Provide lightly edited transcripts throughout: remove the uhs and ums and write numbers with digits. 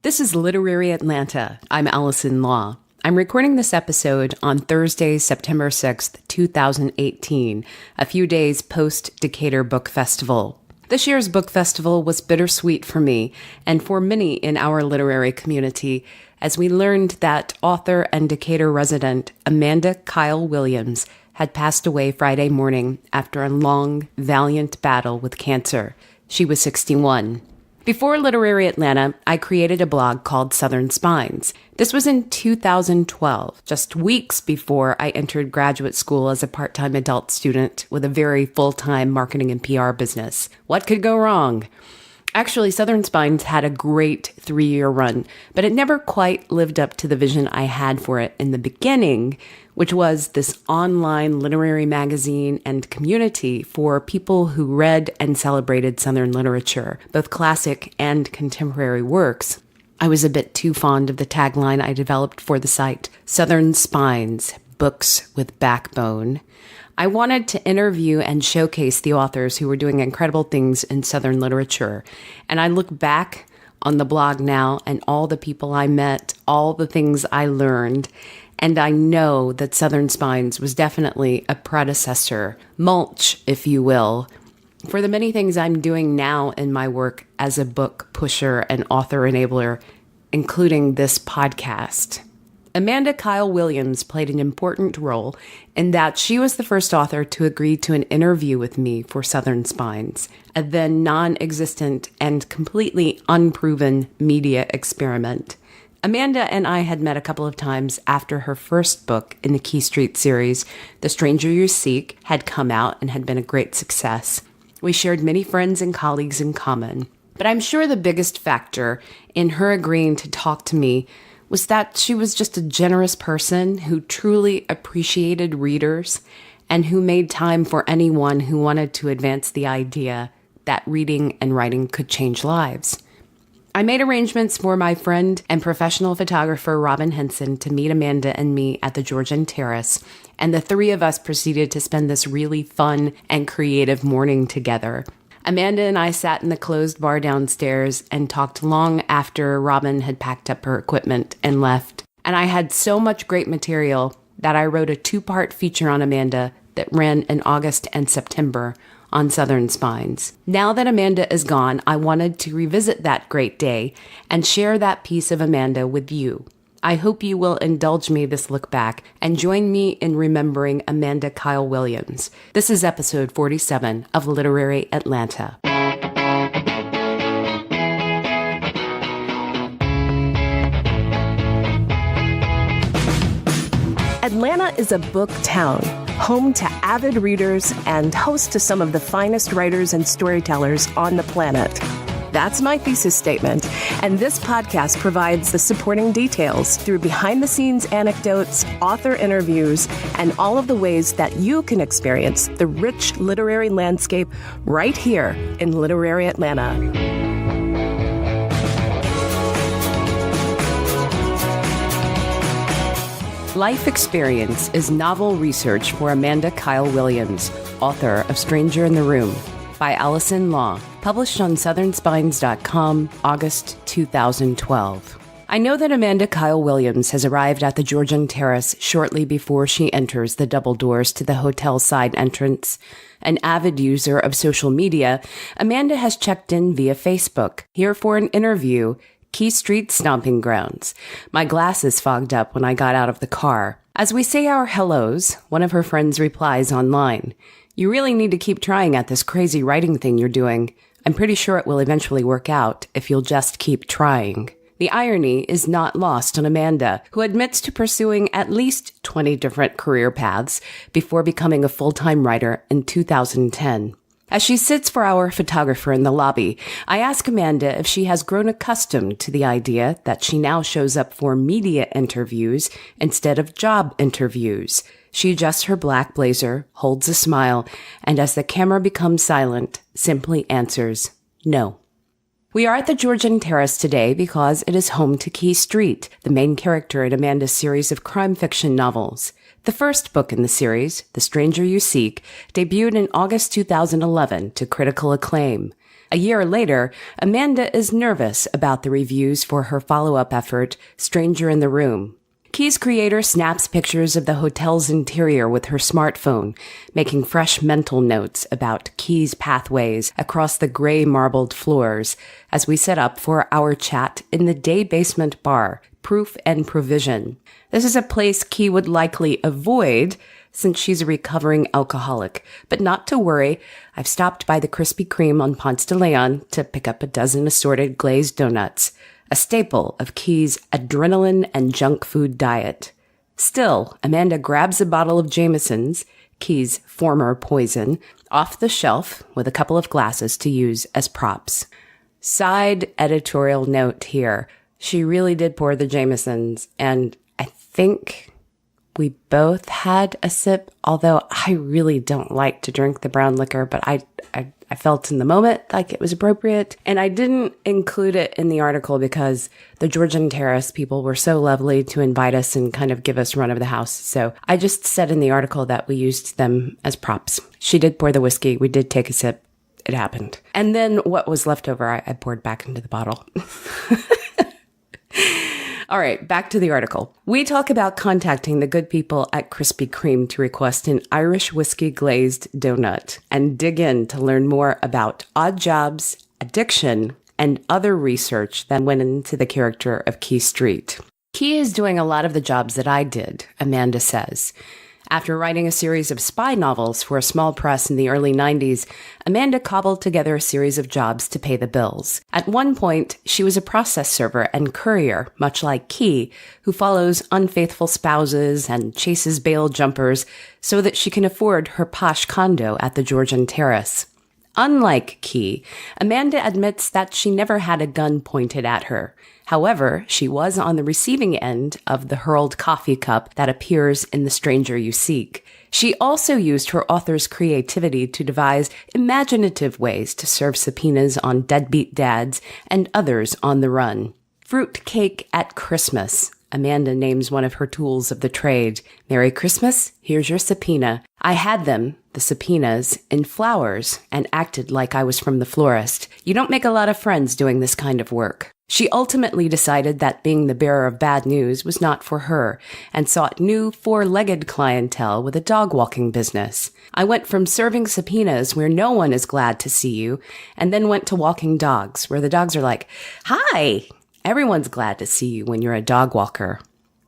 This is Literary Atlanta. I'm Allison Law. I'm recording this episode on Thursday, September 6th, 2018, a few days post-Decatur Book Festival. This year's book festival was bittersweet for me and for many in our literary community as we learned that author and Decatur resident Amanda Kyle Williams had passed away Friday morning after a long, valiant battle with cancer. She was 61. Before Literary Atlanta, I created a blog called Southern Spines. This was in 2012, just weeks before I entered graduate school as a part-time adult student with a very full-time marketing and PR business. What could go wrong? Actually, Southern Spines had a great 3-year run, but it never quite lived up to the vision I had for it in the beginning, which was this online literary magazine and community for people who read and celebrated Southern literature, both classic and contemporary works. I was a bit too fond of the tagline I developed for the site, Southern Spines, Books with Backbone. I wanted to interview and showcase the authors who were doing incredible things in Southern literature. And I look back on the blog now and all the people I met, all the things I learned, and I know that Southern Spines was definitely a predecessor, mulch, if you will, for the many things I'm doing now in my work as a book pusher and author enabler, including this podcast. Amanda Kyle Williams played an important role in that she was the first author to agree to an interview with me for Southern Spines, a then non-existent and completely unproven media experiment. Amanda and I had met a couple of times after her first book in the Key Street series, The Stranger You Seek, had come out and had been a great success. We shared many friends and colleagues in common. But I'm sure the biggest factor in her agreeing to talk to me was that she was just a generous person who truly appreciated readers and who made time for anyone who wanted to advance the idea that reading and writing could change lives. I made arrangements for my friend and professional photographer Robin Henson to meet Amanda and me at the Georgian Terrace, and the three of us proceeded to spend this really fun and creative morning together. Amanda and I sat in the closed bar downstairs and talked long after Robin had packed up her equipment and left. And I had so much great material that I wrote a 2-part feature on Amanda that ran in August and September on Southern Spines. Now that Amanda is gone, I wanted to revisit that great day and share that piece of Amanda with you. I hope you will indulge me this look back and join me in remembering Amanda Kyle Williams. This is episode 47 of Literary Atlanta. Atlanta is a book town, home to avid readers and host to some of the finest writers and storytellers on the planet. That's my thesis statement, and this podcast provides the supporting details through behind-the-scenes anecdotes, author interviews, and all of the ways that you can experience the rich literary landscape right here in Literary Atlanta. Life Experience is novel research for Amanda Kyle Williams, author of Stranger in the Room, by Allison Law, published on southernspines.com, August 2012. I know that Amanda Kyle Williams has arrived at the Georgian Terrace shortly before she enters the double doors to the hotel side entrance. An avid user of social media, Amanda has checked in via Facebook, here for an interview, Key Street Stomping Grounds. My glasses fogged up when I got out of the car. As we say our hellos, one of her friends replies online, "You really need to keep trying at this crazy writing thing you're doing. I'm pretty sure it will eventually work out if you'll just keep trying." The irony is not lost on Amanda, who admits to pursuing at least 20 different career paths before becoming a full-time writer in 2010. As she sits for our photographer in the lobby, I ask Amanda if she has grown accustomed to the idea that she now shows up for media interviews instead of job interviews. She adjusts her black blazer, holds a smile, and as the camera becomes silent, simply answers, "No." We are at the Georgian Terrace today because it is home to Key Street, the main character in Amanda's series of crime fiction novels. The first book in the series, The Stranger You Seek, debuted in August 2011 to critical acclaim. A year later, Amanda is nervous about the reviews for her follow-up effort, Stranger in the Room. Key's creator snaps pictures of the hotel's interior with her smartphone, making fresh mental notes about Key's pathways across the gray marbled floors as we set up for our chat in the day basement bar, Proof and Provision. This is a place Key would likely avoid since she's a recovering alcoholic. But not to worry, I've stopped by the Krispy Kreme on Ponce de Leon to pick up a dozen assorted glazed donuts, a staple of Key's adrenaline and junk food diet. Still, Amanda grabs a bottle of Jameson's, Key's former poison, off the shelf with a couple of glasses to use as props. Side editorial note here. She really did pour the Jameson's, and I think we both had a sip, although I really don't like to drink the brown liquor, but I felt in the moment like it was appropriate. And I didn't include it in the article because the Georgian Terrace people were so lovely to invite us and kind of give us run of the house. So I just said in the article that we used them as props. She did pour the whiskey. We did take a sip. It happened. And then what was left over, I poured back into the bottle. All right, back to the article. We talk about contacting the good people at Krispy Kreme to request an Irish whiskey glazed donut and dig in to learn more about odd jobs, addiction, and other research that went into the character of Key Street. Key is doing a lot of the jobs that I did, Amanda says. After writing a series of spy novels for a small press in the early 90s, Amanda cobbled together a series of jobs to pay the bills. At one point, she was a process server and courier, much like Key, who follows unfaithful spouses and chases bail jumpers so that she can afford her posh condo at the Georgian Terrace. Unlike Key, Amanda admits that she never had a gun pointed at her. However, she was on the receiving end of the hurled coffee cup that appears in The Stranger You Seek. She also used her author's creativity to devise imaginative ways to serve subpoenas on deadbeat dads and others on the run. Fruit cake at Christmas. Amanda names one of her tools of the trade. Merry Christmas, here's your subpoena. I had them, the subpoenas, in flowers and acted like I was from the florist. You don't make a lot of friends doing this kind of work. She ultimately decided that being the bearer of bad news was not for her and sought new four-legged clientele with a dog-walking business. I went from serving subpoenas where no one is glad to see you and then went to walking dogs where the dogs are like, "Hi!" Everyone's glad to see you when you're a dog walker.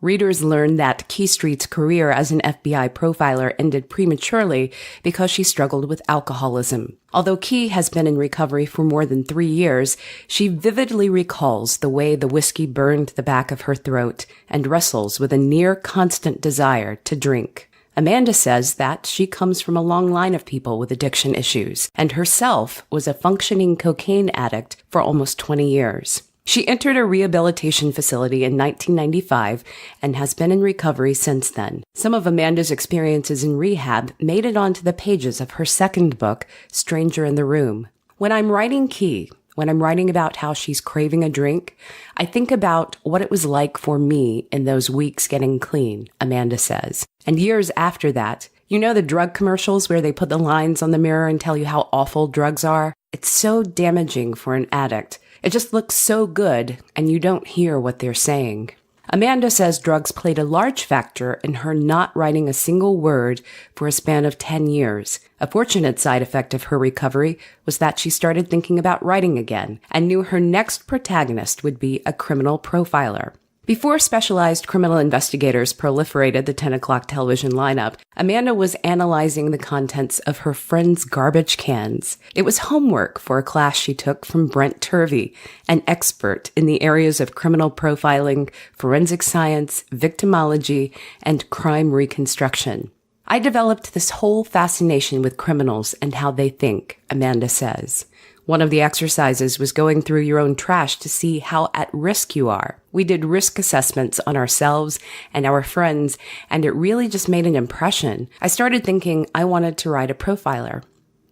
Readers learn that Key Street's career as an FBI profiler ended prematurely because she struggled with alcoholism. Although Key has been in recovery for more than 3 years, she vividly recalls the way the whiskey burned the back of her throat and wrestles with a near-constant desire to drink. Amanda says that she comes from a long line of people with addiction issues and herself was a functioning cocaine addict for almost 20 years. She entered a rehabilitation facility in 1995 and has been in recovery since then. Some of Amanda's experiences in rehab made it onto the pages of her second book, Stranger in the Room. When I'm writing Key, when I'm writing about how she's craving a drink, I think about what it was like for me in those weeks getting clean, Amanda says. And years after that, you know the drug commercials where they put the lines on the mirror and tell you how awful drugs are? It's so damaging for an addict. It just looks so good, and you don't hear what they're saying. Amanda says drugs played a large factor in her not writing a single word for a span of 10 years. A fortunate side effect of her recovery was that she started thinking about writing again and knew her next protagonist would be a criminal profiler. Before specialized criminal investigators proliferated the 10 o'clock television lineup, Amanda was analyzing the contents of her friends' garbage cans. It was homework for a class she took from Brent Turvey, an expert in the areas of criminal profiling, forensic science, victimology, and crime reconstruction. I developed this whole fascination with criminals and how they think, Amanda says. One of the exercises was going through your own trash to see how at risk you are. We did risk assessments on ourselves and our friends, and it really just made an impression. I started thinking I wanted to write a profiler.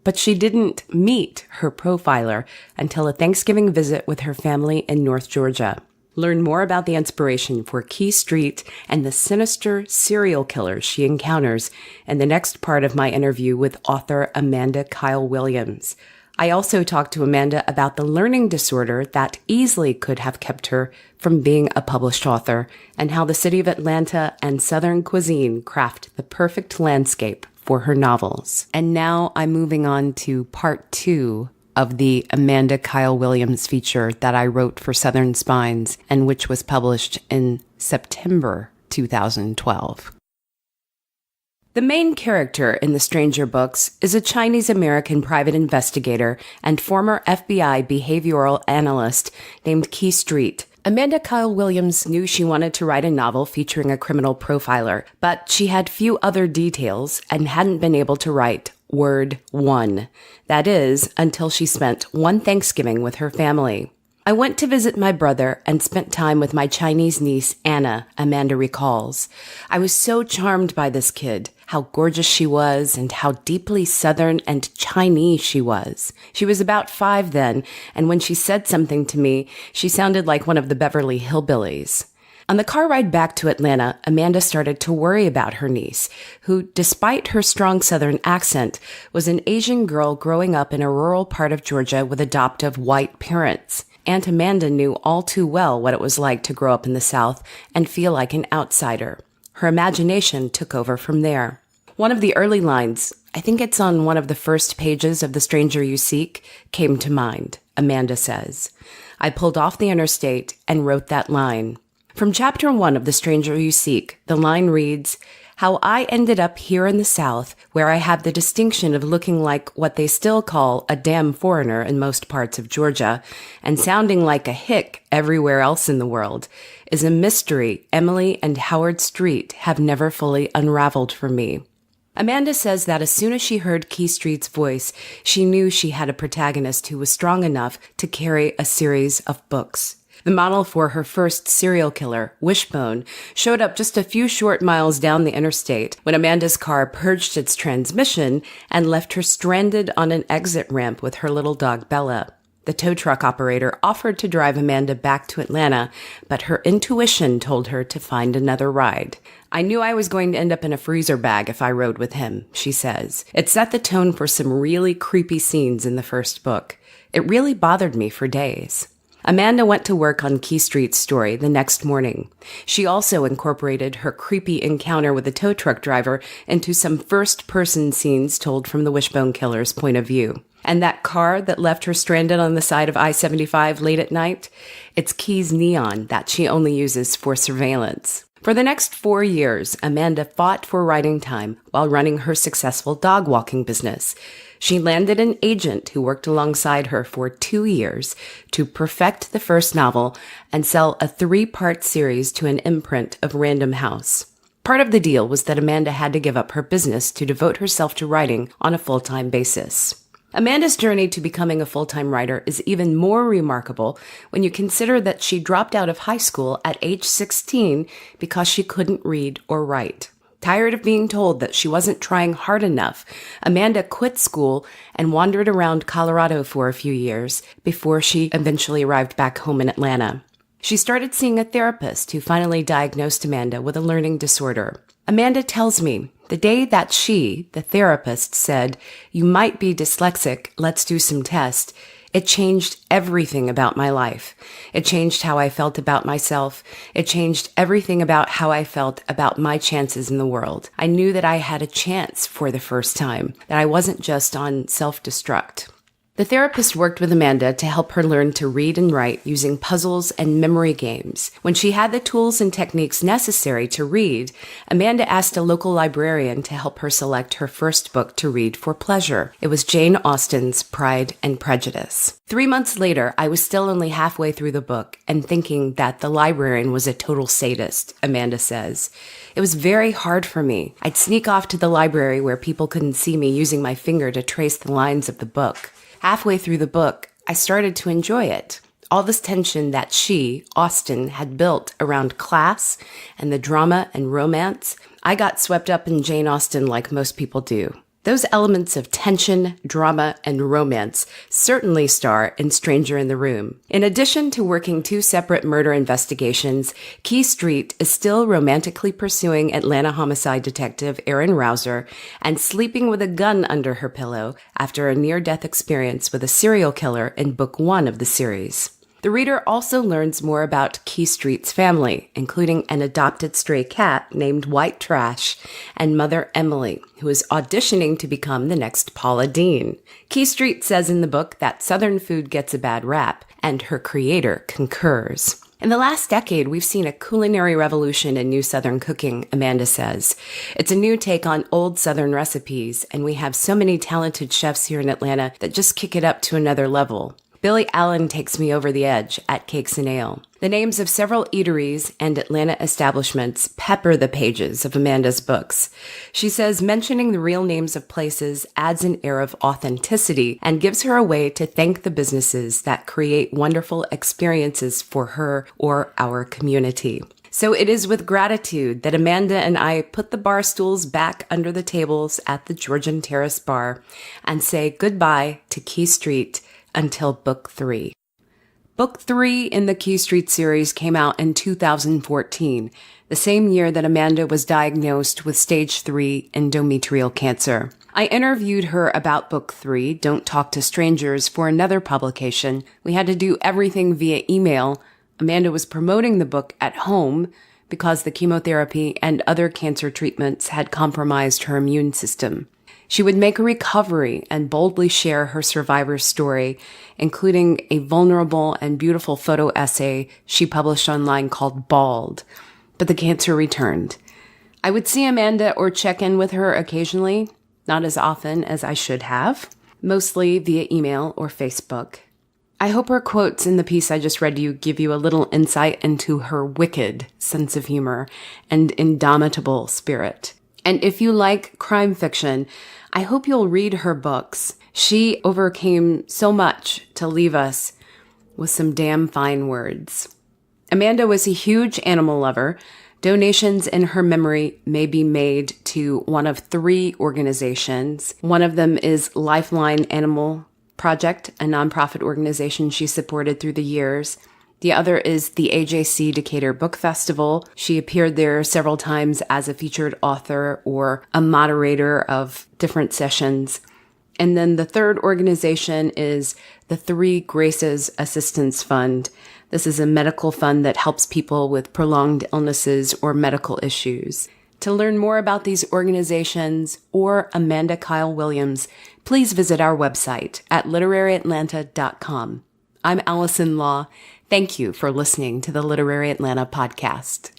But she didn't meet her profiler until a Thanksgiving visit with her family in North Georgia. Learn more about the inspiration for Key Street and the sinister serial killers she encounters in the next part of my interview with author Amanda Kyle Williams. I also talked to Amanda about the learning disorder that easily could have kept her from being a published author, and how the city of Atlanta and Southern cuisine craft the perfect landscape for her novels. And now I'm moving on to part 2 of the Amanda Kyle Williams feature that I wrote for Southern Spines and which was published in September 2012. The main character in The Stranger books is a Chinese-American private investigator and former FBI behavioral analyst named Key Street. Amanda Kyle Williams knew she wanted to write a novel featuring a criminal profiler, but she had few other details and hadn't been able to write word 1. That is, until she spent one Thanksgiving with her family. I went to visit my brother and spent time with my Chinese niece, Anna, Amanda recalls. I was so charmed by this kid, how gorgeous she was, and how deeply Southern and Chinese she was. She was about 5 then, and when she said something to me, she sounded like one of the Beverly Hillbillies. On the car ride back to Atlanta, Amanda started to worry about her niece, who, despite her strong Southern accent, was an Asian girl growing up in a rural part of Georgia with adoptive white parents. Aunt Amanda knew all too well what it was like to grow up in the South and feel like an outsider. Her imagination took over from there. One of the early lines, I think it's on one of the first pages of The Stranger You Seek, came to mind, Amanda says. I pulled off the interstate and wrote that line. From chapter 1 of The Stranger You Seek, the line reads, "How I ended up here in the South, where I have the distinction of looking like what they still call a damn foreigner in most parts of Georgia, and sounding like a hick everywhere else in the world, is a mystery Emily and Howard Street have never fully unraveled for me." Amanda says that as soon as she heard Key Street's voice, she knew she had a protagonist who was strong enough to carry a series of books. The model for her first serial killer, Wishbone, showed up just a few short miles down the interstate when Amanda's car purged its transmission and left her stranded on an exit ramp with her little dog Bella. The tow truck operator offered to drive Amanda back to Atlanta, but her intuition told her to find another ride. "I knew I was going to end up in a freezer bag if I rode with him," she says. It set the tone for some really creepy scenes in the first book. It really bothered me for days. Amanda went to work on Key Street's story the next morning. She also incorporated her creepy encounter with the tow truck driver into some first-person scenes told from the Wishbone killer's point of view. And that car that left her stranded on the side of I-75 late at night? It's Key's Neon that she only uses for surveillance. For the next 4 years, Amanda fought for writing time while running her successful dog walking business. She landed an agent who worked alongside her for 2 years to perfect the first novel and sell a 3-part series to an imprint of Random House. Part of the deal was that Amanda had to give up her business to devote herself to writing on a full-time basis. Amanda's journey to becoming a full-time writer is even more remarkable when you consider that she dropped out of high school at age 16 because she couldn't read or write. Tired of being told that she wasn't trying hard enough, Amanda quit school and wandered around Colorado for a few years before she eventually arrived back home in Atlanta. She started seeing a therapist who finally diagnosed Amanda with a learning disorder. Amanda tells me, the day that she, the therapist, said, "You might be dyslexic, let's do some tests," it changed everything about my life. It changed how I felt about myself. It changed everything about how I felt about my chances in the world. I knew that I had a chance for the first time, that I wasn't just on self-destruct. The therapist worked with Amanda to help her learn to read and write using puzzles and memory games. When she had the tools and techniques necessary to read, Amanda asked a local librarian to help her select her first book to read for pleasure. It was Jane Austen's Pride and Prejudice. 3 months later, I was still only halfway through the book and thinking that the librarian was a total sadist, Amanda says. It was very hard for me. I'd sneak off to the library where people couldn't see me using my finger to trace the lines of the book. Halfway through the book, I started to enjoy it. All this tension that she, Austen, had built around class and the drama and romance, I got swept up in Jane Austen like most people do. Those elements of tension, drama, and romance certainly star in Stranger in the Room. In addition to working two separate murder investigations, Key Street is still romantically pursuing Atlanta homicide detective Erin Rouser and sleeping with a gun under her pillow after a near-death experience with a serial killer in book 1 of the series. The reader also learns more about Key Street's family, including an adopted stray cat named White Trash and mother Emily, who is auditioning to become the next Paula Deen. Key Street says in the book that Southern food gets a bad rap, and her creator concurs. In the last decade, we've seen a culinary revolution in new Southern cooking, Amanda says. It's a new take on old Southern recipes, and we have so many talented chefs here in Atlanta that just kick it up to another level. Billy Allen takes me over the edge at Cakes and Ale. The names of several eateries and Atlanta establishments pepper the pages of Amanda's books. She says mentioning the real names of places adds an air of authenticity and gives her a way to thank the businesses that create wonderful experiences for her or our community. So it is with gratitude that Amanda and I put the bar stools back under the tables at the Georgian Terrace Bar and say goodbye to Key Street until Book 3. Book 3 in the Key Street series came out in 2014, the same year that Amanda was diagnosed with stage 3 endometrial cancer. I interviewed her about Book 3, Don't Talk to Strangers, for another publication. We had to do everything via email. Amanda was promoting the book at home because the chemotherapy and other cancer treatments had compromised her immune system. She would make a recovery and boldly share her survivor's story, including a vulnerable and beautiful photo essay she published online called Bald. But the cancer returned. I would see Amanda or check in with her occasionally, not as often as I should have, mostly via email or Facebook. I hope her quotes in the piece I just read to you give you a little insight into her wicked sense of humor and indomitable spirit. And if you like crime fiction, I hope you'll read her books. She overcame so much to leave us with some damn fine words. Amanda was a huge animal lover. Donations in her memory may be made to one of 3 organizations. One of them is Lifeline Animal Project, a nonprofit organization she supported through the years. The other is the AJC Decatur Book Festival. She appeared there several times as a featured author or a moderator of different sessions. And then the third organization is the Three Graces Assistance Fund. This is a medical fund that helps people with prolonged illnesses or medical issues. To learn more about these organizations or Amanda Kyle Williams, please visit our website at literaryatlanta.com. I'm Allison Law. Thank you for listening to the Literary Atlanta podcast.